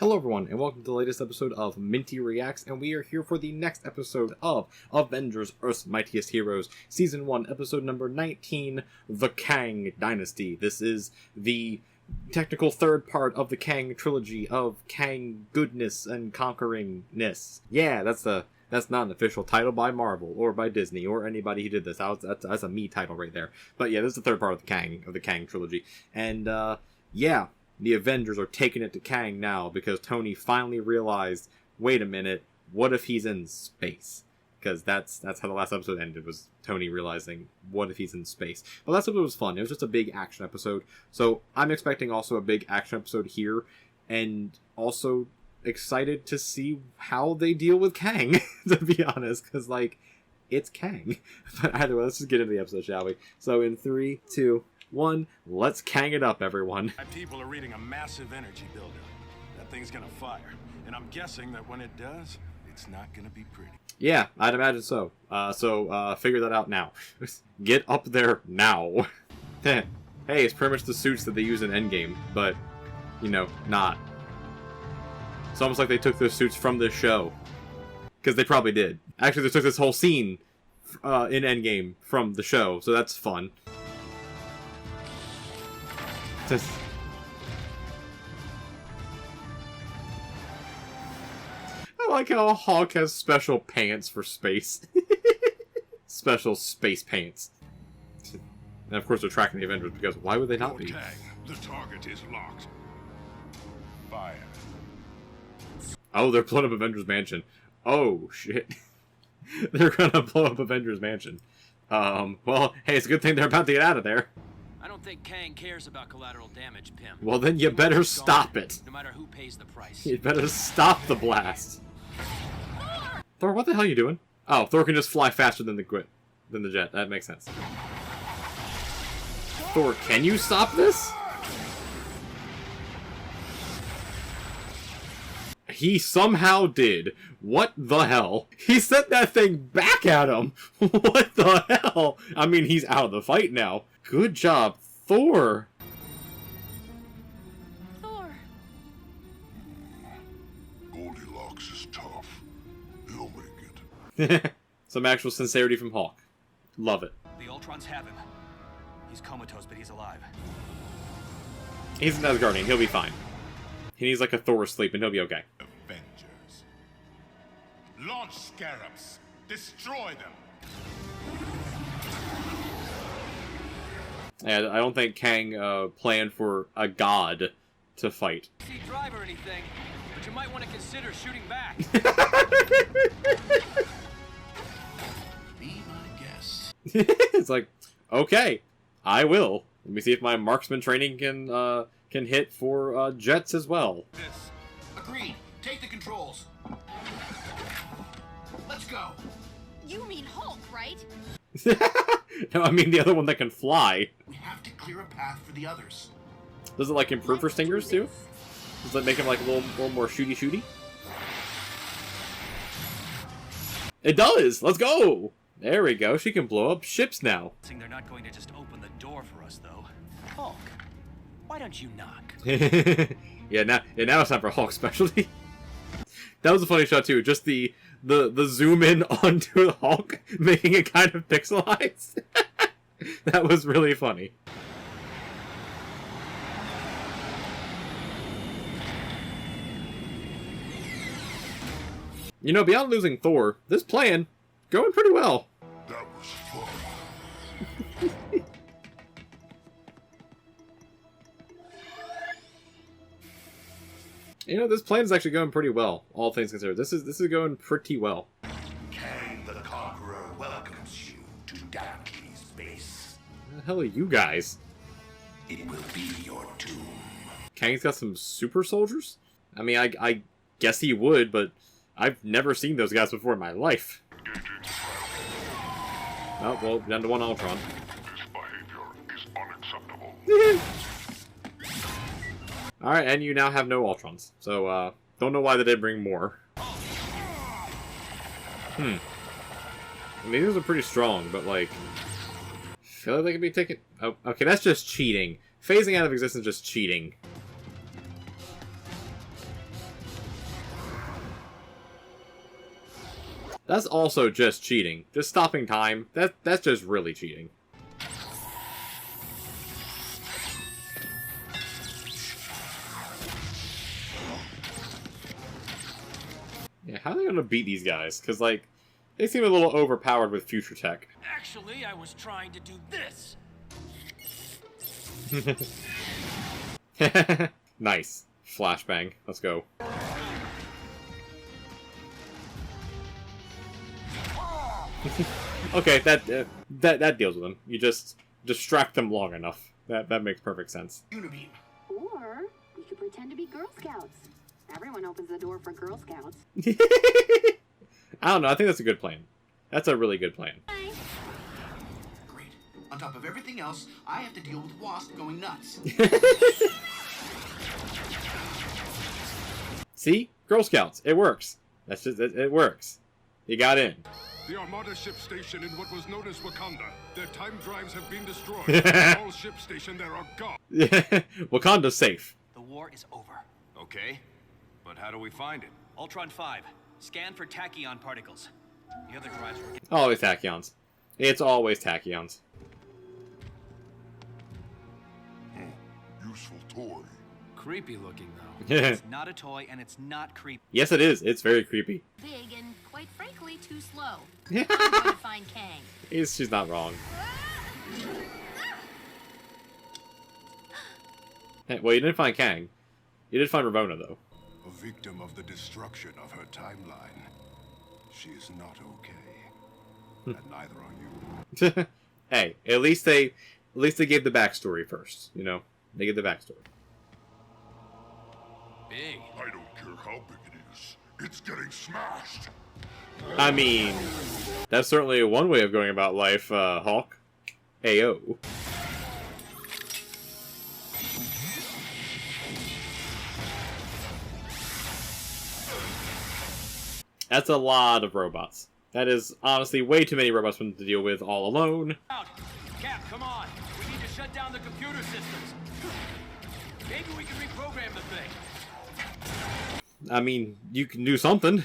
Hello everyone, and welcome to the latest episode of Minty Reacts, and we are here for the next episode of Avengers, Earth's Mightiest Heroes, Season 1, Episode number 19, The Kang Dynasty. This is the technical third part of the Kang trilogy of Kang goodness and conqueringness. Yeah, that's not an official title by Marvel, or by Disney, or anybody who did this. That's a me title right there. But yeah, this is the third part of the Kang trilogy. And, yeah. The Avengers are taking it to Kang now because Tony finally realized, wait a minute, what if he's in space? Because that's how the last episode ended, was Tony realizing, what if he's in space? But last episode was fun. It was just a big action episode. So I'm expecting also a big action episode here, and also excited to see how they deal with Kang, to be honest, because, like, it's Kang. But either way, let's just get into the episode, shall we? So in 3, 2, 1, let's Kang it up, everyone. My people are reading a massive energy buildup. That thing's gonna fire, and I'm guessing that when it does, it's not gonna be pretty. Yeah, I'd imagine so. So figure that out now. Get up there now. Hey, it's pretty much the suits that they use in Endgame, but, you know, not. It's almost like they took those suits from this show. Because they probably did. Actually, they took this whole scene in Endgame from the show, so that's fun. I like how Hulk has special pants for space. Special space pants. And of course they're tracking the Avengers, because why would they not be? Kang, the target is locked. Fire. Oh, they're blowing up Avengers Mansion. Oh, shit. They're gonna blow up Avengers Mansion. Well, hey, it's a good thing they're about to get out of there. I don't think Kang cares about collateral damage, Pym. Well, then you better stop it. No matter who pays the price. You better stop the blast. Thor, what the hell are you doing? Oh, Thor can just fly faster than the jet. That makes sense. Thor, can you stop this? He somehow did. What the hell? He sent that thing back at him. What the hell? I mean, he's out of the fight now. Good job, Thor. Thor. Goldilocks is tough. He'll make it. Some actual sincerity from Hulk. Love it. The Ultrons have him. He's comatose, but he's alive. He's an Asgardian. He'll be fine. He needs like a Thor sleep, and he'll be okay. Avengers. Launch scarabs. Destroy them. And I don't think Kang planned for a god to fight. See drive or anything, but you might want to consider shooting back. Be my guest. It's like, okay, I will. Let me see if my marksman training can hit for jets as well. This. Agreed. Take the controls. Let's go. You mean Hulk, right? No, I mean the other one that can fly. We have to clear a path for the others. Does it like improve her stingers too? Does that make him like a little more shooty? It does. Let's go. There we go. She can blow up ships now. They're not going to just open the door for us, though. Hulk, why don't you knock? Yeah, now it's time for Hulk specialty. That was a funny shot too. Just the zoom in onto the Hulk, making it kind of pixelized. That was really funny. You know, beyond losing Thor, this plan going pretty well. That was fun. You know, this plan is actually going pretty well, all things considered. This is going pretty well. Kang the Conqueror welcomes you to Daki's base. Where the hell are you guys? It will be your doom. Kang's got some super soldiers? I mean, I guess he would, but I've never seen those guys before in my life. Oh, well, down to one Ultron. This behavior is unacceptable. Alright, and you now have no Ultrons. So, don't know why they did bring more. I mean, these are pretty strong, but, like, feel like they could be taken... Oh, okay, that's just cheating. Phasing out of existence is just cheating. That's also just cheating. Just stopping time. That's just really cheating. Yeah, how are they gonna beat these guys? Because, like, they seem a little overpowered with future tech. Actually, I was trying to do this. Nice. Flashbang. Let's go. Okay, that deals with them. You just distract them long enough. That makes perfect sense. Unibeam. Or we could pretend to be Girl Scouts. Everyone opens the door for Girl Scouts. I don't know. I think that's a good plan. That's a really good plan. Great. On top of everything else, I have to deal with Wasp going nuts. See? Girl Scouts. It works. That's just it works. You got in. The Armada ship station in what was known as Wakanda. Their time drives have been destroyed. All ship station there are gone. Wakanda's safe. The war is over. Okay, but how do we find it? Ultron 5. Scan for tachyon particles. The other drives were... Always tachyons. It's always tachyons. Useful toy. Creepy looking, though. Yes, It's not a toy, and it's not creepy. it is. It's very creepy. Big and, quite frankly, too slow. I'm going to find Kang. She's not wrong. Hey, well, you didn't find Kang. You did find Ravonna, though. A victim of the destruction of her timeline. She is not okay. And neither are you. Hey, at least they gave the backstory first. You know, they gave the backstory. Big. I don't care how big it is. It's getting smashed. I mean, that's certainly one way of going about life, Hawk. Ayo. That's a lot of robots. That is honestly way too many robots for them to deal with all alone. Out! Cap, come on! We need to shut down the computer systems. Maybe we can reprogram the thing. I mean, you can do something.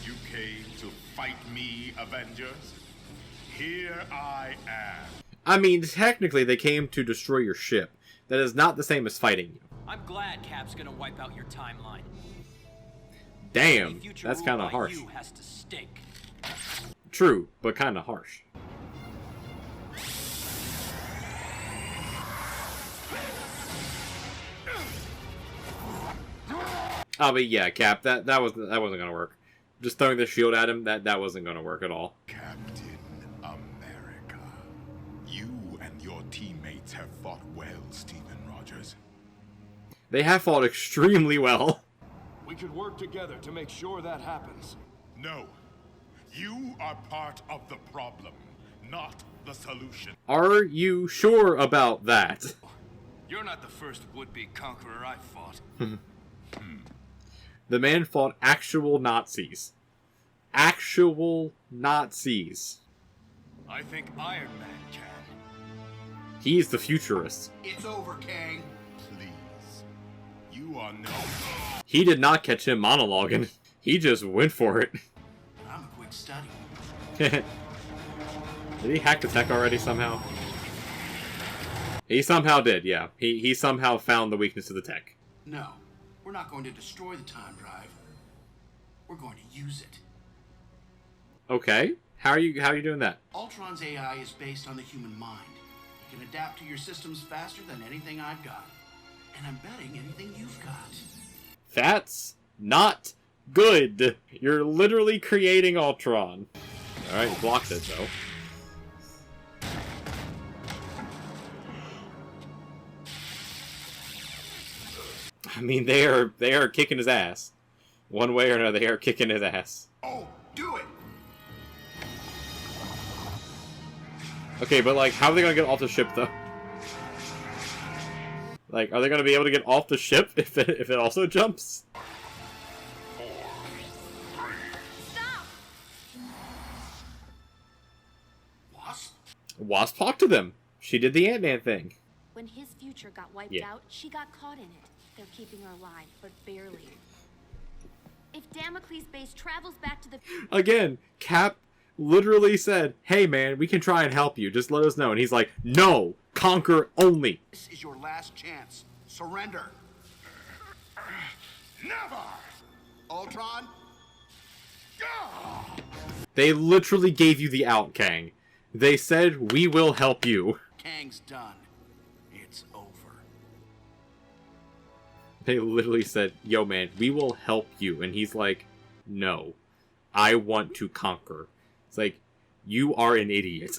You came to fight me, Avengers? Here I am. I mean, technically, they came to destroy your ship. That is not the same as fighting you. I'm glad Cap's gonna wipe out your timeline. Damn, Any future that's rule kind of by harsh. you has to stink. True, but kind of harsh. Oh, but yeah, Cap, that wasn't gonna work. Just throwing the shield at him, that wasn't gonna work at all. Captain America. You and your teammates have fought well, Stephen Rogers. They have fought extremely well. We could work together to make sure that happens. No. You are part of the problem, not the solution. Are you sure about that? You're not the first would-be conqueror I've fought. The man fought actual Nazis. Actual Nazis. I think Iron Man can. He's the futurist. It's over, Kang. Please. You are no... He did not catch him monologuing. He just went for it. I'm a quick study. Did he hack the tech already somehow? He somehow did, yeah. He somehow found the weakness of the tech. No, we're not going to destroy the time drive. We're going to use it. Okay. How are you doing that? Ultron's AI is based on the human mind. It can adapt to your systems faster than anything I've got. And I'm betting anything you've got. That's not good. You're literally creating Ultron. Alright, he blocked it though. I mean, they are kicking his ass. One way or another, they are kicking his ass. Oh, do it! Okay, but like, how are they gonna get off the ship though? Like, are they gonna be able to get off the ship if it also jumps? Stop! Wasp? Wasp talked to them. She did the Ant-Man thing. When his future got wiped Yeah. out, she got caught in it. They're keeping her alive, but barely. If Damocles' base travels back to the... Again, Cap literally said, hey man, we can try and help you. Just let us know. And he's like, no, conquer only. This is your last chance. Surrender. Never! Ultron? They literally gave you the out, Kang. They said, we will help you. Kang's done. It's over. They literally said, yo man, we will help you. And he's like, no, I want to conquer. It's like, you are an idiot.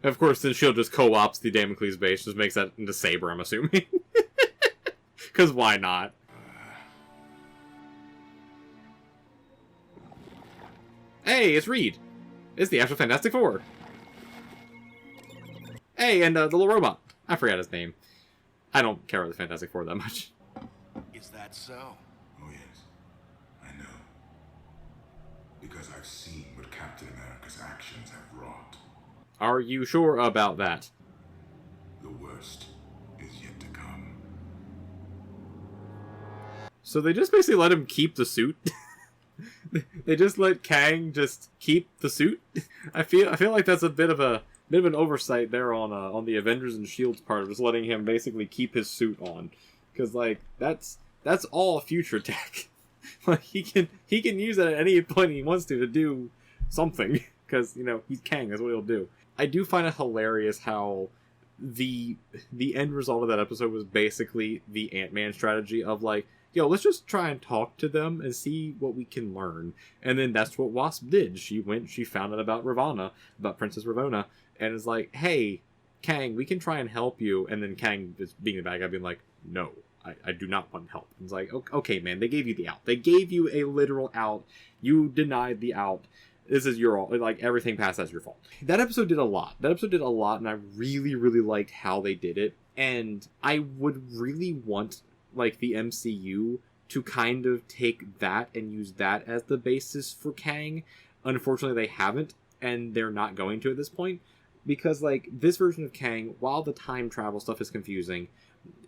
Of course, then S.H.I.E.L.D. just co-ops the Damocles base, just makes that into Saber, I'm assuming. Because why not? Hey, it's Reed. It's the actual Fantastic Four. Hey, and the little robot. I forgot his name. I don't care about the Fantastic Four that much. Is that so? Oh yes, I know. Because I've seen what Captain America's actions have wrought. Are you sure about that? The worst is yet to come. So they just basically let him keep the suit. They just let Kang just keep the suit. I feel like that's a bit of an oversight there on the Avengers and S.H.I.E.L.D's part of just letting him basically keep his suit on, because like that's all future tech. Like he can use it at any point he wants to do something, because you know he's Kang. That's what he'll do. I do find it hilarious how the end result of that episode was basically the Ant-Man strategy of like, yo, let's just try and talk to them and see what we can learn. And then that's what Wasp did. She found out about Ravonna, about Princess Ravonna, and is like, hey, Kang, we can try and help you. And then Kang, just being the bad guy, being like, no, I do not want help. And it's like, okay, man, they gave you the out. They gave you a literal out. You denied the out. This is your fault. Like, everything past that's your fault. That episode did a lot. And I really, really liked how they did it. And I would really want, like, the MCU to kind of take that and use that as the basis for Kang. Unfortunately, they haven't, and they're not going to at this point. Because, like, this version of Kang, while the time travel stuff is confusing,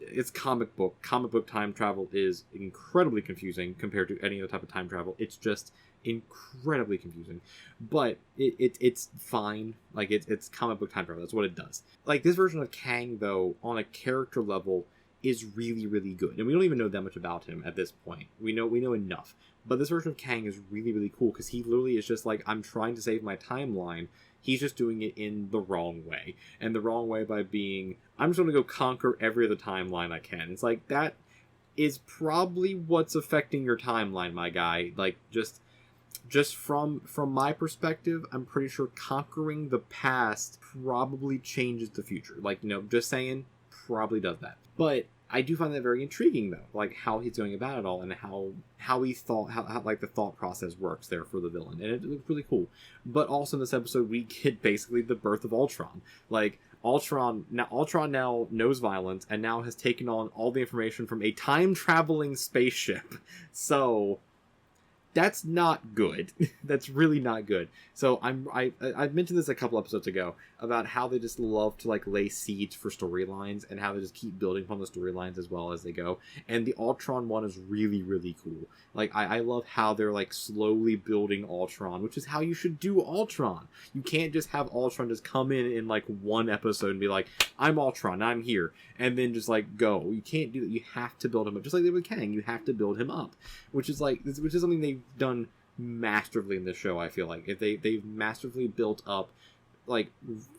it's comic book. Comic book time travel is incredibly confusing compared to any other type of time travel. It's just incredibly confusing, but it's fine. Like it's comic book time travel. That's what it does. Like this version of Kang, though, on a character level, is really, really good, and we don't even know that much about him at this point. We know enough, but this version of Kang is really, really cool because he literally is just like, I'm trying to save my timeline. He's just doing it in the wrong way, and the wrong way by being, I'm just going to go conquer every other timeline I can. It's like, that is probably what's affecting your timeline, my guy. Like just from my perspective, I'm pretty sure conquering the past probably changes the future. Like, you know, just saying, probably does that. But I do find that very intriguing, though, like how he's going about it all and how he thought, how like the thought process works there for the villain, and it looks really cool. But also in this episode, we get basically the birth of Ultron. Like Ultron now knows violence and now has taken on all the information from a time traveling spaceship. So that's not good. That's really not good. So I've mentioned this a couple episodes ago about how they just love to like lay seeds for storylines and how they just keep building upon the storylines as well as they go. And the Ultron one is really, really cool. Like I love how they're like slowly building Ultron, which is how you should do Ultron. You can't just have Ultron just come in like one episode and be like, I'm Ultron, I'm here, and then just like go. You can't do that. You have to build him up, just like they did with Kang. You have to build him up, which is something they've done masterfully in this show. I feel like if they've masterfully built up like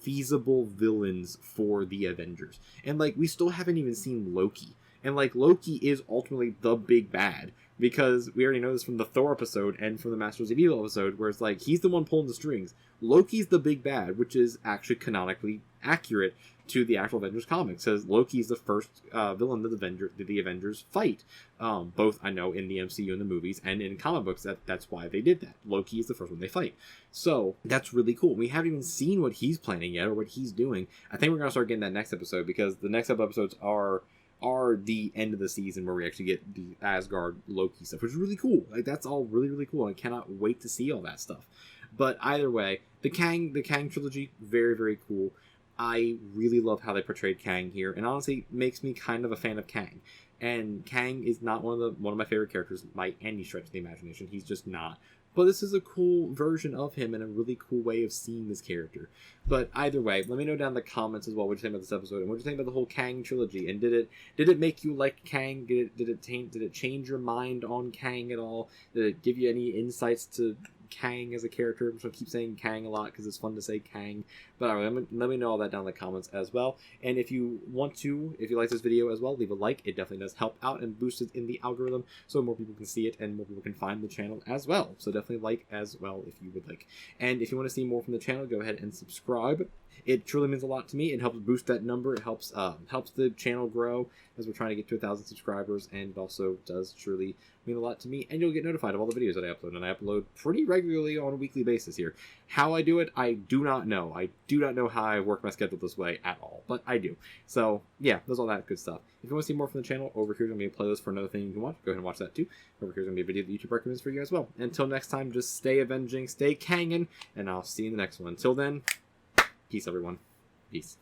feasible villains for the Avengers, and like we still haven't even seen Loki, and like Loki is ultimately the big bad, because we already know this from the Thor episode and from the Masters of Evil episode, where it's like he's the one pulling the strings. Loki's the big bad, which is actually canonically accurate to the actual Avengers comics, says Loki is the first villain that the Avengers fight. Both, I know, in the MCU and the movies, and in comic books, that's why they did that. Loki is the first one they fight. So that's really cool. We haven't even seen what he's planning yet or what he's doing. I think we're going to start getting that next episode, because the next couple episodes are the end of the season where we actually get the Asgard Loki stuff, which is really cool. Like that's all really, really cool. I cannot wait to see all that stuff. But either way, the Kang trilogy, very, very cool. I really love how they portrayed Kang here, and honestly makes me kind of a fan of Kang. And Kang is not one of my favorite characters by any stretch of the imagination. He's just not. But this is a cool version of him and a really cool way of seeing this character. But either way, let me know down in the comments as well what you think about this episode and what you think about the whole Kang trilogy. And did it make you like Kang? Did it change your mind on Kang at all? Did it give you any insights to Kang as a character? I'm just gonna keep saying Kang a lot because it's fun to say Kang. But anyway, let me know all that down in the comments as well. And if you like this video as well, leave a like. It definitely does help out and boost it in the algorithm so more people can see it and more people can find the channel as well. So definitely like as well if you would like. And if you want to see more from the channel, go ahead and subscribe. It truly means a lot to me. It helps boost that number. It helps the channel grow as we're trying to get to 1,000 subscribers, and it also does truly mean a lot to me. And you'll get notified of all the videos that I upload, and I upload pretty regularly on a weekly basis here. How I do it, I do not know. I do not know how I work my schedule this way at all, but I do. So yeah, there's all that good stuff. If you want to see more from the channel, over here's going to be a playlist for another thing you can watch. Go ahead and watch that too. Over here's going to be a video that YouTube recommends for you as well. Until next time, just stay avenging, stay Kangin', and I'll see you in the next one. Until then, peace everyone. Peace.